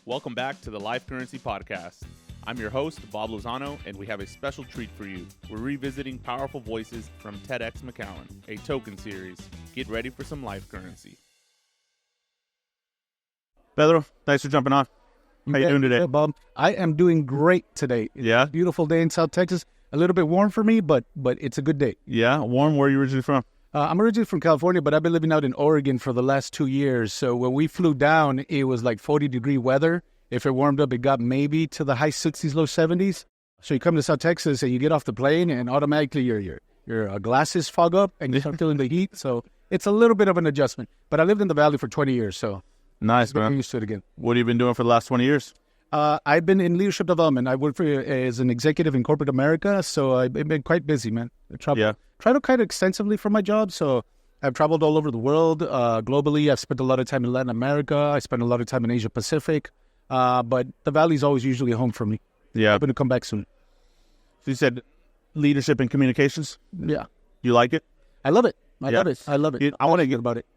Welcome back to the Life Currency Podcast. I'm your host, Bob Lozano, and we have a special treat for you. We're revisiting powerful voices from TEDx McAllen, a token series. Get ready for some life currency. Pedro, thanks for jumping on. How you doing today? Yeah, Bob. I am doing great today. It's a beautiful day in South Texas. A little bit warm for me, but it's a good day. Yeah, warm. Where are you originally from? I'm originally from California, but I've been living out in Oregon for the last 2 years. So when we flew down, it was like 40-degree weather. If it warmed up, it got maybe to the high 60s, low 70s. So you come to South Texas and you get off the plane, and automatically your glasses fog up and you start feeling the heat. So it's a little bit of an adjustment. But I lived in the Valley for 20 years, so nice, man. I'm used to it again. What have you been doing for the last 20 years? I've been in leadership development. I work as an executive in corporate America, so I've been quite busy, man. I travel quite extensively for my job, so I've traveled all over the world, globally. I've spent a lot of time in Latin America. I spent a lot of time in Asia Pacific, but the Valley's always usually home for me. Yeah. I'm going to come back soon. So you said leadership and communications? Yeah. You like it? I love it. I love it. I want to get about it.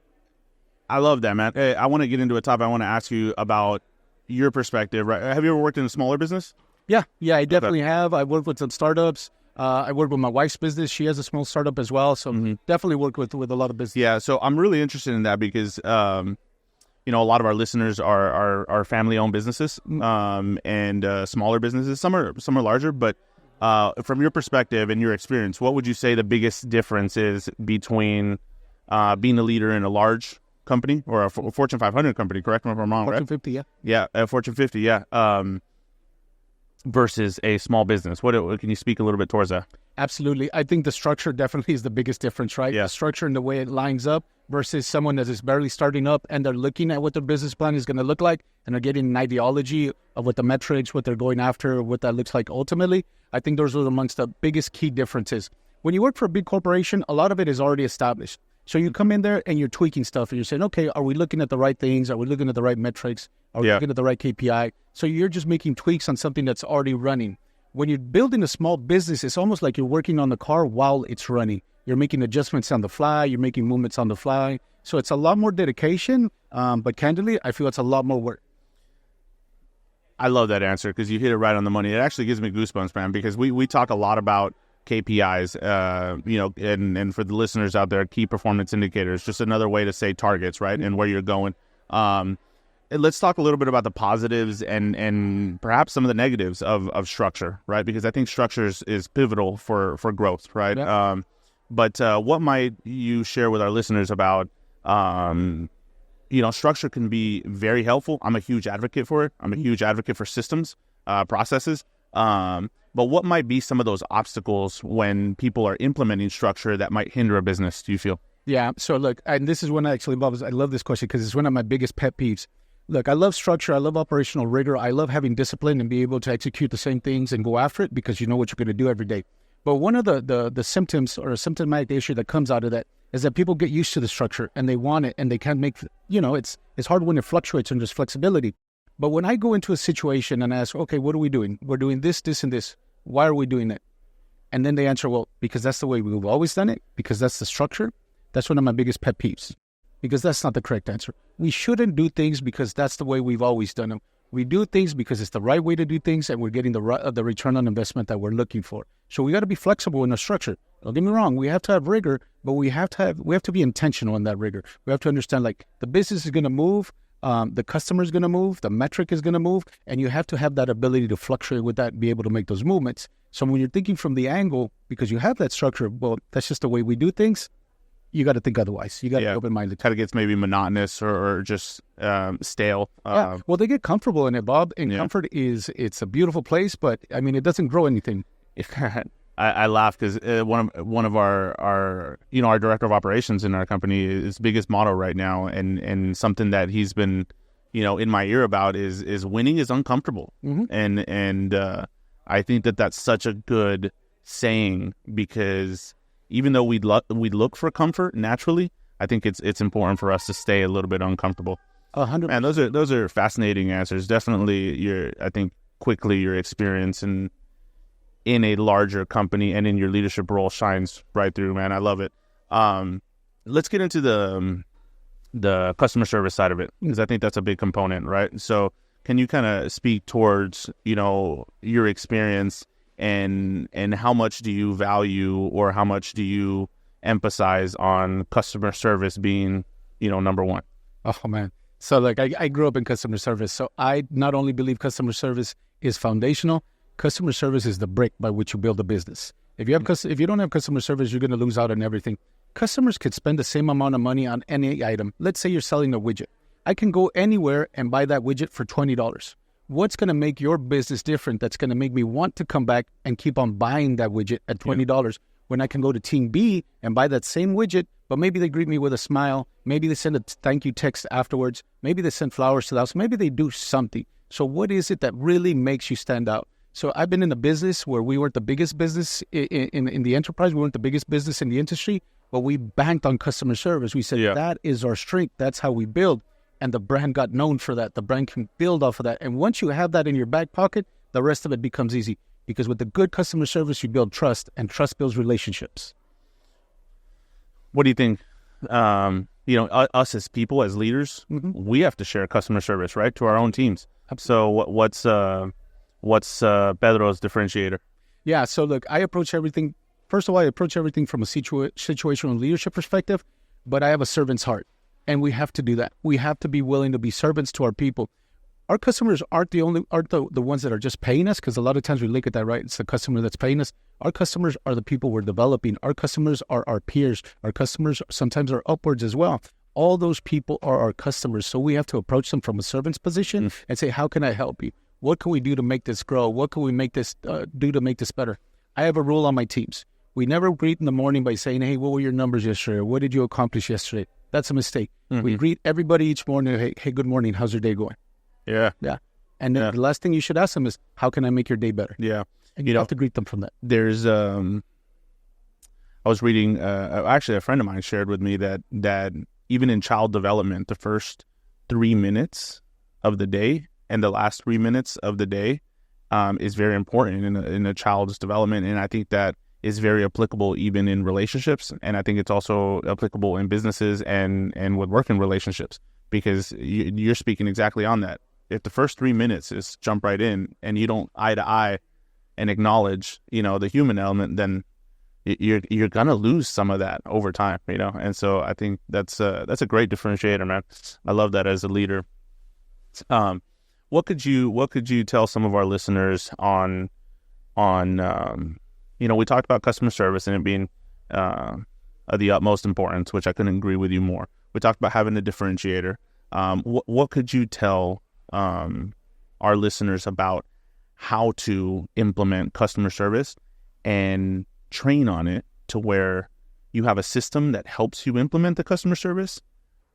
I love that, man. Hey, I want to get into a topic. I want to ask you about your perspective, right? Have you ever worked in a smaller business? Yeah, I definitely have. I worked with some startups. I worked with my wife's business. She has a small startup as well, so definitely worked with a lot of business. Yeah, so I'm really interested in that because, a lot of our listeners are family-owned businesses and smaller businesses. Some are larger, but from your perspective and your experience, what would you say the biggest difference is between being a leader in a large company or a Fortune 500 company, correct me if I'm wrong, Fortune right? 50, yeah. Yeah, Fortune 50, yeah. Versus a small business. What can you speak a little bit towards that? Absolutely. I think the structure definitely is the biggest difference, right? Yeah. The structure and the way it lines up versus someone that is barely starting up and they're looking at what their business plan is going to look like and they're getting an ideology of what the metrics, what they're going after, what that looks like ultimately. I think those are amongst the biggest key differences. When you work for a big corporation, a lot of it is already established. So you come in there and you're tweaking stuff and you're saying, okay, are we looking at the right things? Are we looking at the right metrics? Are we looking at the right KPI? So you're just making tweaks on something that's already running. When you're building a small business, it's almost like you're working on the car while it's running. You're making adjustments on the fly. You're making movements on the fly. So it's a lot more dedication, but candidly, I feel it's a lot more work. I love that answer because you hit it right on the money. It actually gives me goosebumps, man, because we talk a lot about KPIs, and for the listeners out there, key performance indicators, just another way to say targets, right, and where you're going. Let's talk a little bit about the positives and perhaps some of the negatives of structure, right, because I think structure is pivotal for growth, right? Yeah. But what might you share with our listeners about, structure can be very helpful. I'm a huge advocate for it. I'm a huge advocate for systems, processes. But what might be some of those obstacles when people are implementing structure that might hinder a business, do you feel? Yeah. So look, and this is one I love this question because it's one of my biggest pet peeves. Look, I love structure. I love operational rigor. I love having discipline and be able to execute the same things and go after it because you know what you're going to do every day. But one of the symptoms or a symptomatic issue that comes out of that is that people get used to the structure and they want it and they can't make, it's hard when it fluctuates and there's flexibility. But when I go into a situation and ask, okay, what are we doing? We're doing this, this, and this. Why are we doing it? And then they answer, well, because that's the way we've always done it, because that's the structure. That's one of my biggest pet peeves, because that's not the correct answer. We shouldn't do things because that's the way we've always done them. We do things because it's the right way to do things and we're getting the return on investment that we're looking for. So we got to be flexible in our structure. Don't get me wrong. We have to have rigor, but we have to be intentional in that rigor. We have to understand like the business is going to move. The customer is going to move, the metric is going to move, and you have to have that ability to fluctuate with that and be able to make those movements. So when you're thinking from the angle, because you have that structure, well, that's just the way we do things, you got to think otherwise. You got to be open-minded. It kind of gets maybe monotonous or just stale. Well, they get comfortable in it, Bob, and comfort it's a beautiful place, but, I mean, it doesn't grow anything. I laugh because one of our director of operations in our company, his biggest motto right now, and something that he's been, in my ear about is winning is uncomfortable, and I think that's such a good saying because even though we look for comfort naturally, I think it's important for us to stay a little bit uncomfortable. 100%. And those are fascinating answers. Definitely, I think quickly your experience in a larger company and in your leadership role shines right through, man. I love it. Let's get into the customer service side of it because I think that's a big component, right? So can you kind of speak towards, your experience and how much do you value or how much do you emphasize on customer service being, number one? Oh, man. So, I grew up in customer service. So I not only believe customer service is foundational, customer service is the brick by which you build a business. If you don't have customer service, you're going to lose out on everything. Customers could spend the same amount of money on any item. Let's say you're selling a widget. I can go anywhere and buy that widget for $20. What's going to make your business different that's going to make me want to come back and keep on buying that widget at $20 when I can go to Team B and buy that same widget, but maybe they greet me with a smile. Maybe they send a thank you text afterwards. Maybe they send flowers to the house. Maybe they do something. So what is it that really makes you stand out? So I've been in a business where we weren't the biggest business in the enterprise. We weren't the biggest business in the industry, but we banked on customer service. We said, that is our strength. That's how we build. And the brand got known for that. The brand can build off of that. And once you have that in your back pocket, the rest of it becomes easy. Because with the good customer service, you build trust, and trust builds relationships. What do you think? Us as people, as leaders, we have to share customer service, right, to our own teams. Absolutely. So what's Pedro's differentiator? Yeah, so look, I approach everything from a situational leadership perspective, but I have a servant's heart, and we have to do that. We have to be willing to be servants to our people. Our customers aren't the ones that are just paying us, because a lot of times we look at that, right? It's the customer that's paying us. Our customers are the people we're developing. Our customers are our peers. Our customers sometimes are upwards as well. All those people are our customers, so we have to approach them from a servant's position and say, how can I help you? What can we do to make this grow? What can we make this do to make this better? I have a rule on my teams. We never greet in the morning by saying, hey, what were your numbers yesterday? Or what did you accomplish yesterday? That's a mistake. We greet everybody each morning. Hey, good morning. How's your day going? Yeah. And then the last thing you should ask them is, how can I make your day better? Yeah. And you have to greet them from that. There's, I was reading, actually a friend of mine shared with me that even in child development, the first 3 minutes of the day and the last 3 minutes of the day is very important in a child's development. And I think that is very applicable even in relationships. And I think it's also applicable in businesses and with working relationships, because you're speaking exactly on that. If the first 3 minutes is jump right in and you don't eye to eye and acknowledge, the human element, then you're going to lose some of that over time, And so I think that's a great differentiator, man. I love that as a leader. What could you tell some of our listeners on we talked about customer service and it being of the utmost importance, which I couldn't agree with you more. We talked about having a differentiator. What could you tell our listeners about how to implement customer service and train on it to where you have a system that helps you implement the customer service,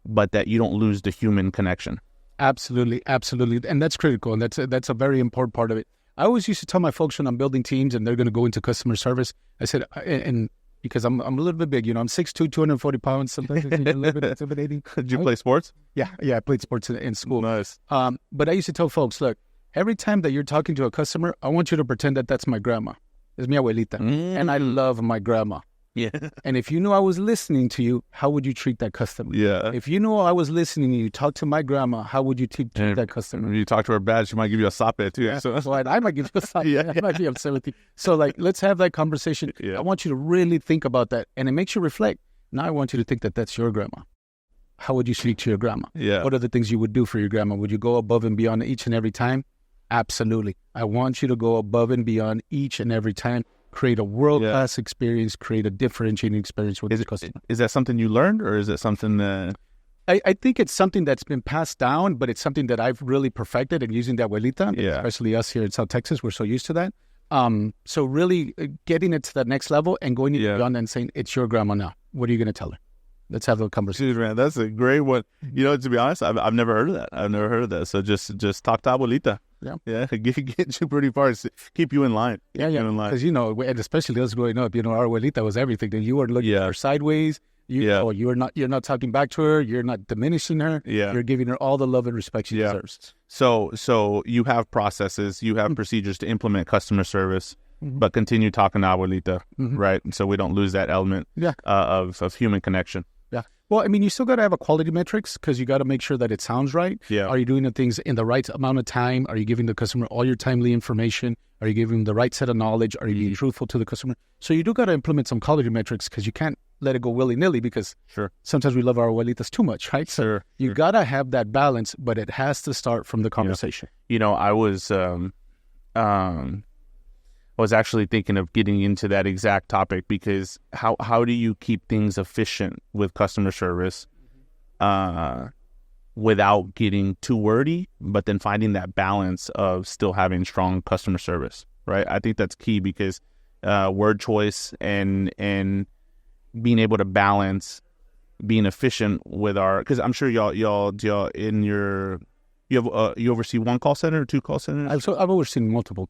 but that you don't lose the human connection? Absolutely. And that's critical. And that's a very important part of it. I always used to tell my folks when I'm building teams and they're going to go into customer service, I said, and because I'm a little bit big, I'm 6'2", 240 pounds. Sometimes it's a little bit intimidating. Did you play sports? Yeah, I played sports in school. Nice. But I used to tell folks, look, every time that you're talking to a customer, I want you to pretend that that's my grandma. It's mi abuelita. And I love my grandma. Yeah. And if you knew I was listening to you, how would you treat that customer? Yeah. If you knew I was listening and you talk to my grandma, how would you treat that customer? When you talk to her bad, she might give you a sape too. Yeah. So. Well, I might give you a sape. Yeah. I might be upset with you. So let's have that conversation. Yeah. I want you to really think about that. And it makes you reflect. Now I want you to think that that's your grandma. How would you speak to your grandma? Yeah. What are the things you would do for your grandma? Would you go above and beyond each and every time? Absolutely. I want you to go above and beyond each and every time. Create a world-class experience, create a differentiating experience with the customer. Is that something you learned, or is it something that... I think it's something that's been passed down, but it's something that I've really perfected and using the abuelita, especially us here in South Texas. We're so used to that. So really getting it to that next level and going beyond and saying, it's your grandma now. What are you going to tell her? Let's have a conversation. Dude, man, that's a great one. To be honest, I've never heard of that. So just talk to abuelita. Yeah. Get you pretty far. Keep you in line. Yeah. Because, and especially us growing up, our abuelita was everything. You weren't looking at her sideways. You're not talking back to her. You're not diminishing her. Yeah. You're giving her all the love and respect she deserves. So you have processes, you have procedures to implement customer service, but continue talking to abuelita, right? So we don't lose that element of human connection. Yeah. Well, I mean, you still got to have a quality metrics because you got to make sure that it sounds right. Yeah. Are you doing the things in the right amount of time? Are you giving the customer all your timely information? Are you giving them the right set of knowledge? Are you being truthful to the customer? So you do got to implement some quality metrics because you can't let it go willy-nilly because sometimes we love our abuelitas too much, right? So you got to have that balance, but it has to start from the conversation. You know, I was actually thinking of getting into that exact topic because how do you keep things efficient with customer service without getting too wordy, but then finding that balance of still having strong customer service, right? I think that's key because word choice and being able to balance being efficient with because I'm sure y'all in your you oversee one call center or two call centers? I've overseen multiple,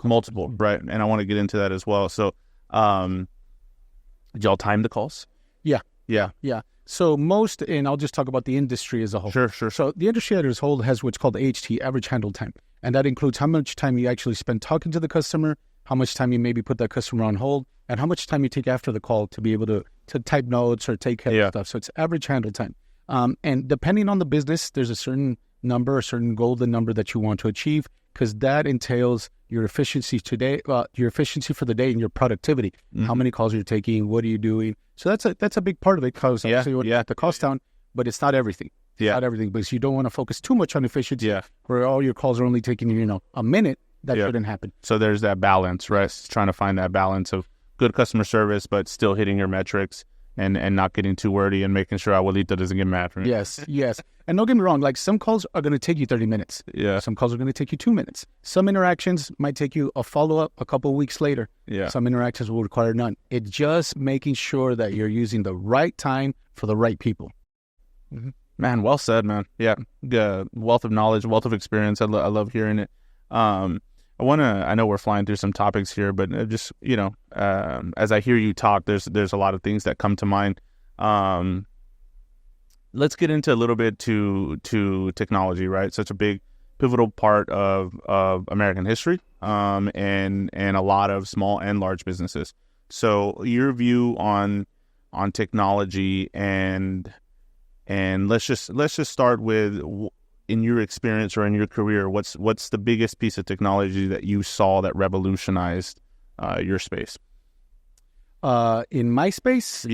right? And I want to get into that as well. So, did y'all time the calls? Yeah. Yeah. So and I'll just talk about the industry as a whole. Sure. So the industry as a whole has what's called AHT, average handle time. And that includes how much time you actually spend talking to the customer, how much time you maybe put that customer on hold, and how much time you take after the call to be able to type notes or take care of stuff. So it's average handle time. And depending on the business, there's a certain number, a certain golden number that you want to achieve because that entails your efficiency your efficiency for the day and your productivity. How many calls you're taking, what are you doing? So that's a big part of it because obviously you want to get the cost down, but it's not everything. Not everything because you don't want to focus too much on efficiency where all your calls are only taking, a minute. That shouldn't happen. So there's that balance, right? It's trying to find that balance of good customer service, but still hitting your metrics and not getting too wordy and making sure Abuelita doesn't get mad. Right? Yes. And don't get me wrong, like some calls are going to take you 30 minutes. Yeah. Some calls are going to take you 2 minutes. Some interactions might take you a follow-up a couple of weeks later. Yeah. Some interactions will require none. It's just making sure that you're using the right time for the right people. Mm-hmm. Man, well said, man. Yeah. Wealth of knowledge, wealth of experience. I love hearing it. I know we're flying through some topics here, but just, as I hear you talk, there's a lot of things that come to mind. Let's get into a little bit to technology, right? Such a big pivotal part of American history, and a lot of small and large businesses. So your view on technology and let's just start with, in your experience or in your career, what's the biggest piece of technology that you saw that revolutionized your space? In my space,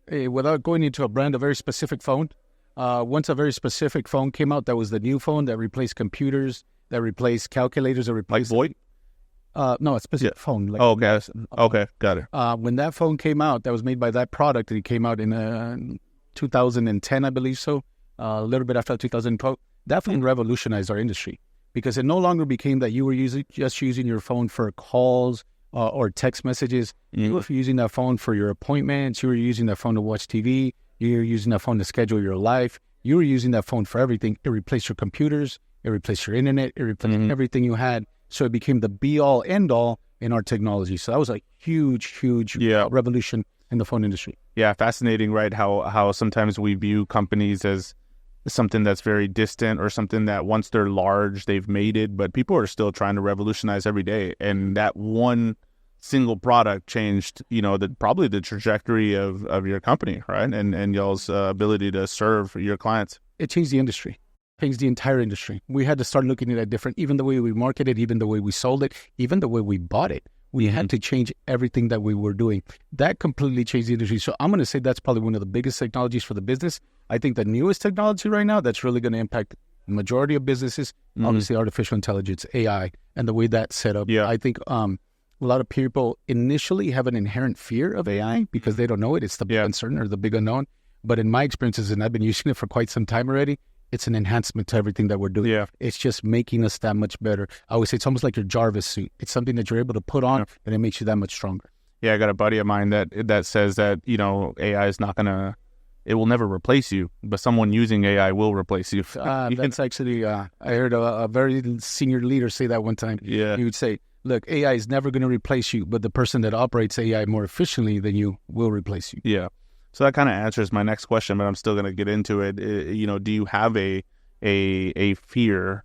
without going into a brand, a very specific phone. Once a very specific phone came out, that was the new phone that replaced computers, that replaced calculators, that replaced like VoIP. No, a specific phone. Okay, got it. When that phone came out, that was made by that product. It came out in 2010, I believe so. A little bit after 2012, that phone revolutionized our industry because it no longer became that you were just using your phone for calls or text messages. You were using that phone for your appointments. You were using that phone to watch TV. You were using that phone to schedule your life. You were using that phone for everything. It replaced your computers. It replaced your internet. It replaced everything you had. So it became the be-all, end-all in our technology. So that was a huge revolution in the phone industry. Yeah, fascinating, right? How sometimes we view companies as something that's very distant or something that once they're large, they've made it, but people are still trying to revolutionize every day. And that one single product changed, probably the trajectory of your company, right? And y'all's ability to serve your clients. It changed the industry, changed the entire industry. We had to start looking at it different, even the way we marketed, even the way we sold it, even the way we bought it. We had to change everything that we were doing. That completely changed the industry. So I'm going to say that's probably one of the biggest technologies for the business. I think the newest technology right now that's really going to impact the majority of businesses, obviously artificial intelligence, AI, and the way that's set up. Yeah. I think a lot of people initially have an inherent fear of AI because they don't know it. It's the big uncertain or the big unknown. But in my experiences, and I've been using it for quite some time already, it's an enhancement to everything that we're doing. Yeah. It's just making us that much better. I always say it's almost like your Jarvis suit. It's something that you're able to put on and it makes you that much stronger. Yeah, I got a buddy of mine that says that, AI is not going to, it will never replace you, but someone using AI will replace you. That's actually, I heard a very senior leader say that one time. Yeah. He would say, look, AI is never going to replace you, but the person that operates AI more efficiently than you will replace you. Yeah. So that kind of answers my next question, but I'm still going to get into it. Do you have a fear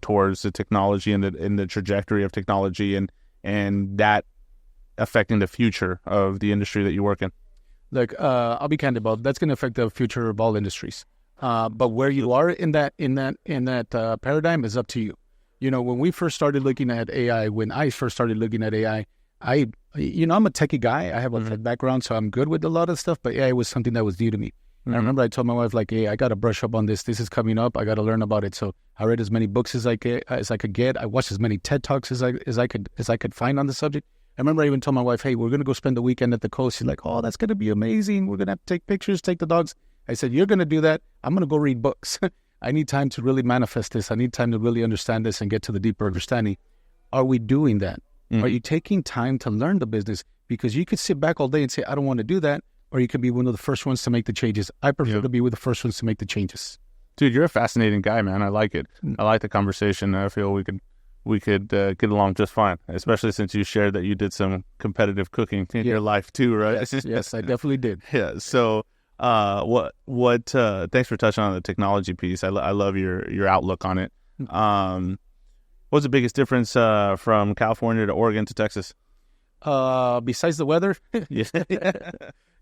towards the technology and the trajectory of technology and that affecting the future of the industry that you work in? Look, I'll be candid about that's going to affect the future of all industries. But where you are in that paradigm is up to you. You know, when we first started looking at AI, when I first started looking at AI, I'm a techie guy. I have a tech background, so I'm good with a lot of stuff. But AI was something that was new to me. I remember I told my wife, like, hey, I got to brush up on this. This is coming up. I got to learn about it. So I read as many books as I could get. I watched as many TED Talks as I could find on the subject. I remember I even told my wife, hey, we're going to go spend the weekend at the coast. She's like, oh, that's going to be amazing. We're going to have to take pictures, take the dogs. I said, you're going to do that. I'm going to go read books. I need time to really manifest this. I need time to really understand this and get to the deeper understanding. Are we doing that? Are you taking time to learn the business? Because you could sit back all day and say, I don't want to do that. Or you could be one of the first ones to make the changes. I prefer to be with the first ones to make the changes. Dude, you're a fascinating guy, man. I like it. I like the conversation. I feel we could get along just fine, especially since you shared that you did some competitive cooking in your life too, right? Yes, I definitely did. Yeah. So, thanks for touching on the technology piece. I love your outlook on it. What's the biggest difference from California to Oregon to Texas? Besides the weather? Yeah.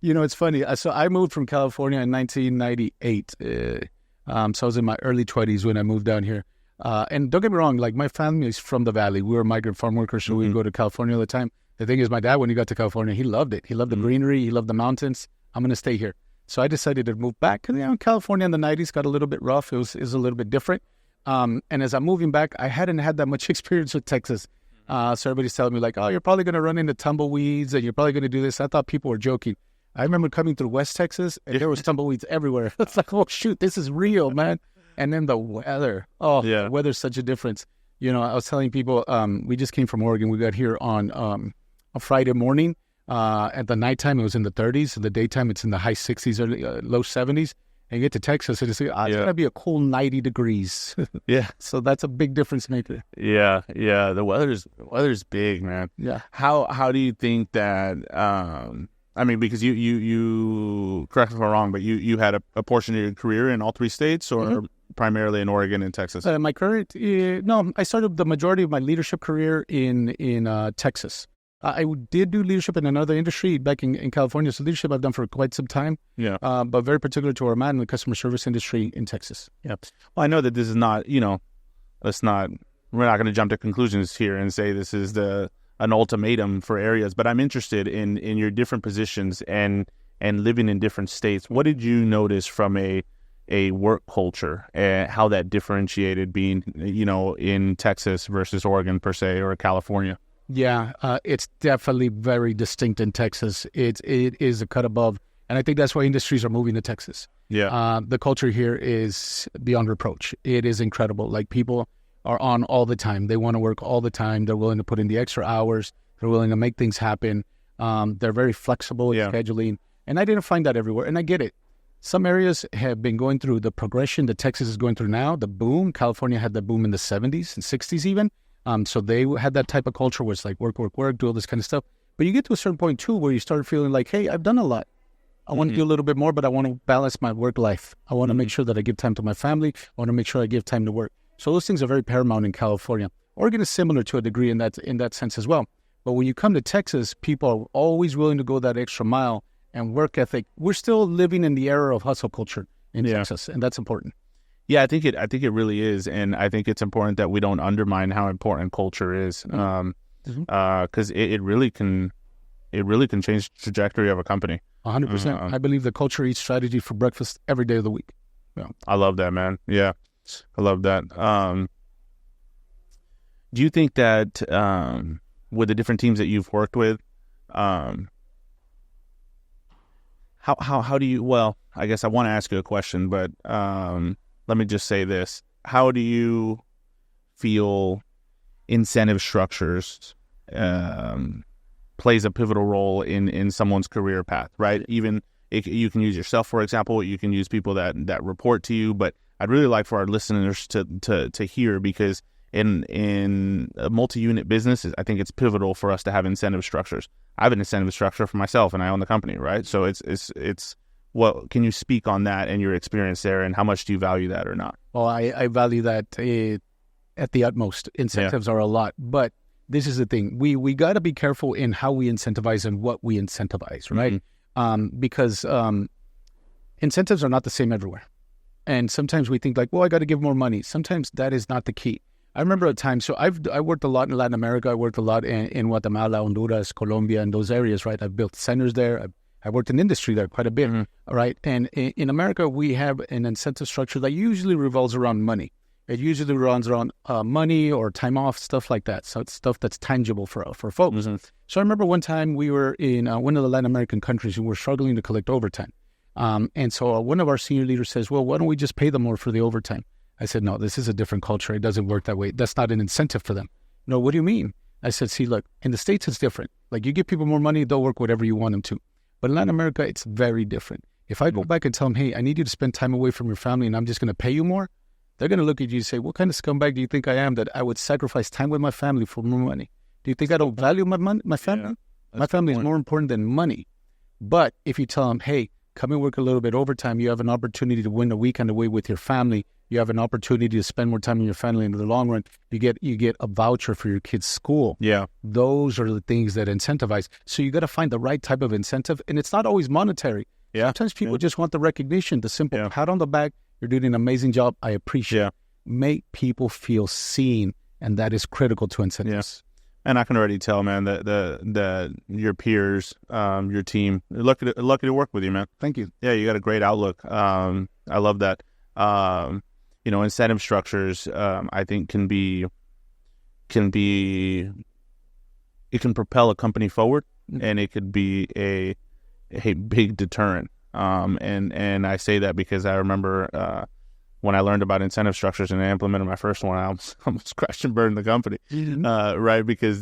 You know, it's funny. So I moved from California in 1998. So I was in my early 20s when I moved down here. And don't get me wrong, like my family is from the Valley. We were migrant farm workers, so we'd go to California all the time. The thing is, my dad, when he got to California, he loved it. He loved the greenery. He loved the mountains. I'm going to stay here. So I decided to move back. Because, California in the 90s got a little bit rough. It was a little bit different. And as I'm moving back, I hadn't had that much experience with Texas. So everybody's telling me like, oh, you're probably going to run into tumbleweeds and you're probably going to do this. I thought people were joking. I remember coming through West Texas and there was tumbleweeds everywhere. It's like, oh, shoot, this is real, man. And then the weather. The weather's such a difference. I was telling people, we just came from Oregon. We got here on a Friday morning. At the nighttime, it was in the 30s. In the daytime, it's in the high 60s or low 70s. And you get to Texas, it's going to be a cool 90 degrees. Yeah. So that's a big difference maker. Yeah. The weather's big, man. Yeah. How do you think that? Because you correct me if I'm wrong, but you had a portion of your career in all three states, or primarily in Oregon and Texas? My current, I started the majority of my leadership career in Texas. I did do leadership in another industry back in California. So leadership I've done for quite some time. Yeah. But very particular to where I'm at in the customer service industry in Texas. Yeah. Well, I know that this is not, we're not going to jump to conclusions here and say this is an ultimatum for areas, but I'm interested in your different positions and living in different states. What did you notice from a work culture and how that differentiated being, in Texas versus Oregon per se, or California? Yeah, it's definitely very distinct in Texas. It is a cut above, and I think that's why industries are moving to Texas. Yeah, the culture here is beyond reproach. It is incredible. Like, people are on all the time. They want to work all the time. They're willing to put in the extra hours. They're willing to make things happen. They're very flexible in scheduling, and I didn't find that everywhere. And I get it. Some areas have been going through the progression that Texas is going through now, the boom. California had the boom in the 70s and 60s even. So they had that type of culture where it's like work, do all this kind of stuff. But you get to a certain point too where you start feeling like, hey, I've done a lot. I want to do a little bit more, but I want to balance my work life. I want to make sure that I give time to my family. I want to make sure I give time to work. So those things are very paramount in California. Oregon is similar to a degree in that sense as well. But when you come to Texas, people are always willing to go that extra mile, and work ethic. We're still living in the era of hustle culture in Texas, and that's important. Yeah, I think it really is, and I think it's important that we don't undermine how important culture is, because it really can change the trajectory of a company. 100%. I believe the culture eats strategy for breakfast every day of the week. Yeah. I love that, man. Yeah, I love that. Do you think that with the different teams that you've worked with, how do you? Well, I guess I want to ask you a question, but let me just say this. How do you feel incentive structures plays a pivotal role in someone's career path, right? Even you can use yourself, for example. You can use people that report to you, but I'd really like for our listeners to hear, because in a multi-unit business, I think it's pivotal for us to have incentive structures. I have an incentive structure for myself, and I own the company, right? So it's what can you speak on that and your experience there, and how much do you value that or not? Well, I value that at the utmost. Incentives are a lot, but this is the thing. We got to be careful in how we incentivize and what we incentivize, right? because incentives are not the same everywhere. And sometimes we think like, well, I got to give more money. Sometimes that is not the key. I remember a time, so I worked a lot in Latin America. I worked a lot in Guatemala, Honduras, Colombia, and those areas, right? I've built centers there. I worked in industry there quite a bit, right? And in America, we have an incentive structure that usually revolves around money. It usually runs around money or time off, stuff like that. So it's stuff that's tangible for folks. So I remember one time we were in one of the Latin American countries and we're struggling to collect overtime. And so one of our senior leaders says, well, why don't we just pay them more for the overtime? I said, no, this is a different culture. It doesn't work that way. That's not an incentive for them. No, what do you mean? I said, see, look, in the States, it's different. Like you give people more money, they'll work whatever you want them to. But in Latin America, it's very different. If I go back and tell them, hey, I need you to spend time away from your family and I'm just going to pay you more, they're going to look at you and say, what kind of scumbag do you think I am that I would sacrifice time with my family for more money? Do you think I don't value my family? Yeah, my family is more important than money. But if you tell them, hey, come and work a little bit overtime, you have an opportunity to win a weekend away with your family. You have an opportunity to spend more time with your family. In the long run, you get a voucher for your kid's school. Yeah. Those are the things that incentivize. So you got to find the right type of incentive. And it's not always monetary. Yeah. Sometimes people just want the recognition, the simple pat on the back. You're doing an amazing job. I appreciate it. Make people feel seen. And that is critical to incentives. Yes. And I can already tell, man, that your peers, your team, lucky to work with you, man. Thank you. Yeah, you got a great outlook. I love that. Incentive structures, I think it can propel a company forward, and it could be a big deterrent. And I say that because I remember when I learned about incentive structures and I implemented my first one, I almost crashed and burned the company, right? Because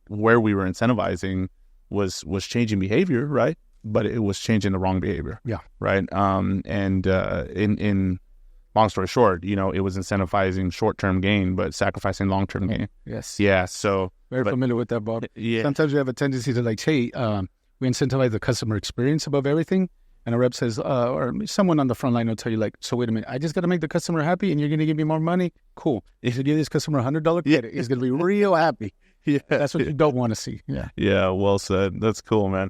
where we were incentivizing was changing behavior, right? But it was changing the wrong behavior. Yeah. Right. In long story short, it was incentivizing short-term gain, but sacrificing long-term gain. Yes. Yeah. So very familiar with that, Bob. Yeah. Sometimes we have a tendency to hey, we incentivize the customer experience above everything. And a rep says, or someone on the front line will tell you so wait a minute, I just got to make the customer happy and you're going to give me more money? Cool. If you give this customer $100 credit, he's going to be real happy. Yeah. That's what you don't want to see. Yeah. Yeah. Well said. That's cool, man.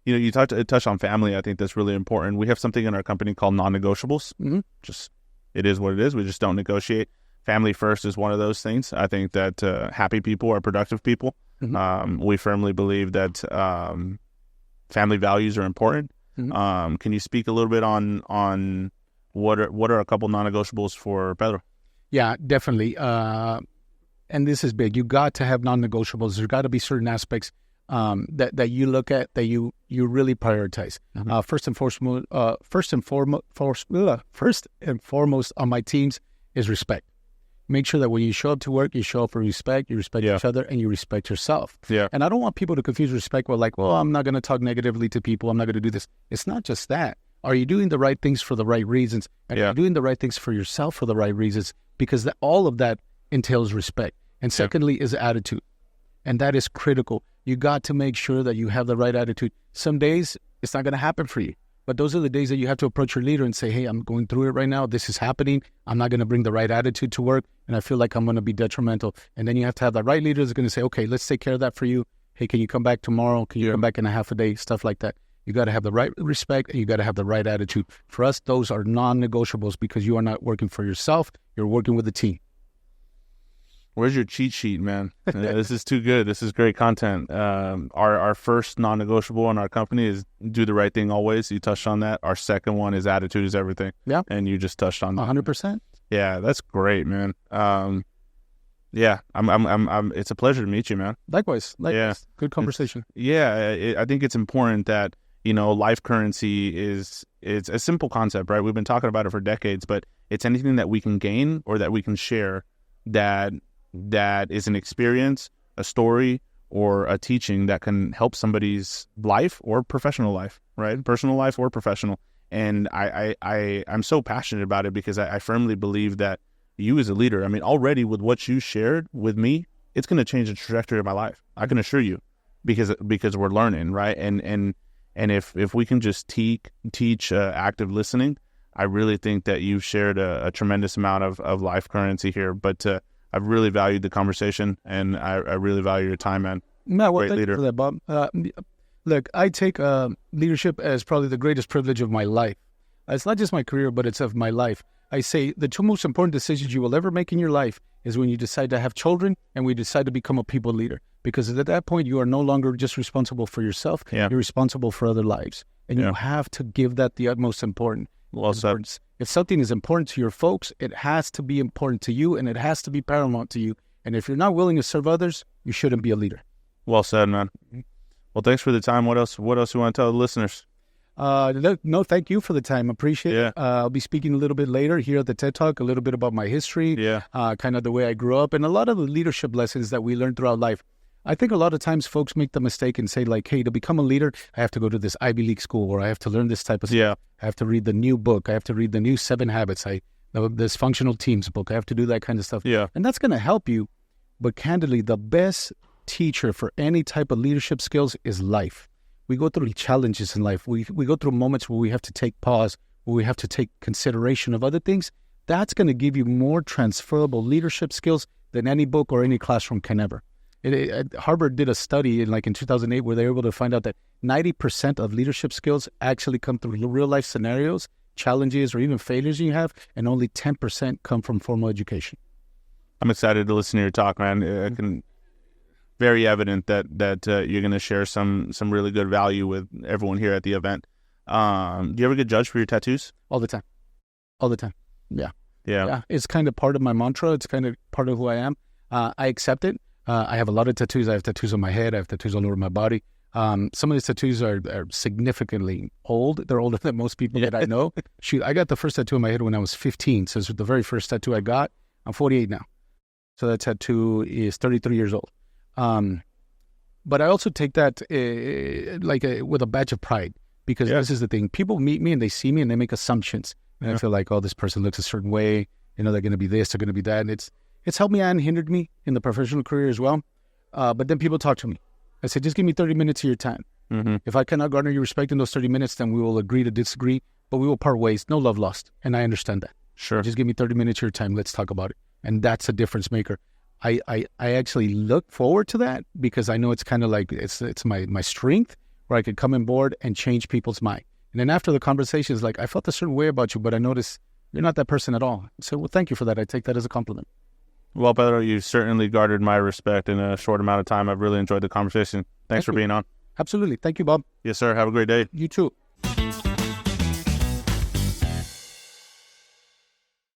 You touched on family. I think that's really important. We have something in our company called Non-Negotiables. Just, it is what it is. We just don't negotiate. Family first is one of those things. I think that happy people are productive people. We firmly believe that family values are important. Can you speak a little bit on what are a couple non-negotiables for Pedro? Yeah, definitely. And this is big. You got to have non-negotiables. There's got to be certain aspects that you look at that you really prioritize. First and foremost on my teams is respect. Make sure that when you show up to work, you show up for respect, you respect each other, and you respect yourself. Yeah. And I don't want people to confuse respect with I'm not going to talk negatively to people. I'm not going to do this. It's not just that. Are you doing the right things for the right reasons? Are you doing the right things for yourself for the right reasons? Because all of that entails respect. And secondly is attitude. And that is critical. You got to make sure that you have the right attitude. Some days it's not going to happen for you. But those are the days that you have to approach your leader and say, hey, I'm going through it right now. This is happening. I'm not going to bring the right attitude to work. And I feel like I'm going to be detrimental. And then you have to have the right leader that's going to say, okay, let's take care of that for you. Hey, can you come back tomorrow? Can you come back in a half a day? Stuff like that. You got to have the right respect and you got to have the right attitude. For us, those are non-negotiables because you are not working for yourself. You're working with a team. Where's your cheat sheet, man? This is too good. This is great content. Our first non-negotiable in our company is do the right thing always. You touched on that. Our second one is attitude is everything. Yeah. And you just touched on that. 100%. Yeah, that's great, man. Yeah, I'm it's a pleasure to meet you, man. Likewise. Yeah. Good conversation. Yeah, I think it's important that, life currency it's a simple concept, right? We've been talking about it for decades, but it's anything that we can gain or that we can share that is an experience, a story, or a teaching that can help somebody's life or professional life, right? Personal life or professional. And I'm so passionate about it because I firmly believe that you as a leader, already with what you shared with me, it's going to change the trajectory of my life. I can assure you, because we're learning, right? And if we can just teach active listening, I really think that you've shared a tremendous amount of life currency here. But I've really valued the conversation, and I really value your time, man. No, well, thank you for that, Bob. Look, I take leadership as probably the greatest privilege of my life. It's not just my career, but it's of my life. I say the two most important decisions you will ever make in your life is when you decide to have children and we decide to become a people leader. Because at that point, you are no longer just responsible for yourself. Yeah. You're responsible for other lives. And you have to give that the utmost importance. If something is important to your folks, it has to be important to you and it has to be paramount to you. And if you're not willing to serve others, you shouldn't be a leader. Well said, man. Well, thanks for the time. What else you want to tell the listeners? No, thank you for the time. Appreciate it. Yeah. I'll be speaking a little bit later here at the TED Talk, a little bit about my history, kind of the way I grew up, and a lot of the leadership lessons that we learn throughout life. I think a lot of times folks make the mistake and say like, hey, to become a leader, I have to go to this Ivy League school or I have to learn this type of stuff. Yeah. I have to read the new book. I have to read the new 7 Habits. This Functional Teams book. I have to do that kind of stuff. Yeah. And that's going to help you. But candidly, the best teacher for any type of leadership skills is life. We go through challenges in life. We go through moments where we have to take pause, where we have to take consideration of other things. That's going to give you more transferable leadership skills than any book or any classroom can ever. Harvard did a study in 2008 where they were able to find out that 90% of leadership skills actually come through real life scenarios, challenges, or even failures you have, and only 10% come from formal education. I'm excited to listen to your talk, man. Very evident that you're going to share some really good value with everyone here at the event. Do you ever get judged for your tattoos? All the time. Yeah. It's kind of part of my mantra. It's kind of part of who I am. I accept it. I have a lot of tattoos. I have tattoos on my head. I have tattoos all over my body. Some of these tattoos are significantly old. They're older than most people that I know. Shoot, I got the first tattoo on my head when I was 15. So it's the very first tattoo I got. I'm 48 now. So that tattoo is 33 years old. But I also take that with a badge of pride because this is the thing. People meet me and they see me and they make assumptions. And I feel like, oh, this person looks a certain way. They're going to be this, they're going to be that. And it's helped me and hindered me in the professional career as well. But then people talk to me. I say, just give me 30 minutes of your time. Mm-hmm. If I cannot garner your respect in those 30 minutes, then we will agree to disagree, but we will part ways. No love lost. And I understand that. Sure. Just give me 30 minutes of your time. Let's talk about it. And that's a difference maker. I actually look forward to that because I know it's kind of like it's my strength where I could come on board and change people's mind. And then after the conversation, it's like, I felt a certain way about you, but I noticed you're not that person at all. So, well, thank you for that. I take that as a compliment. Well, Pedro, you certainly garnered my respect in a short amount of time. I've really enjoyed the conversation. Thanks for being on. Absolutely. Thank you, Bob. Yes, sir. Have a great day. You too.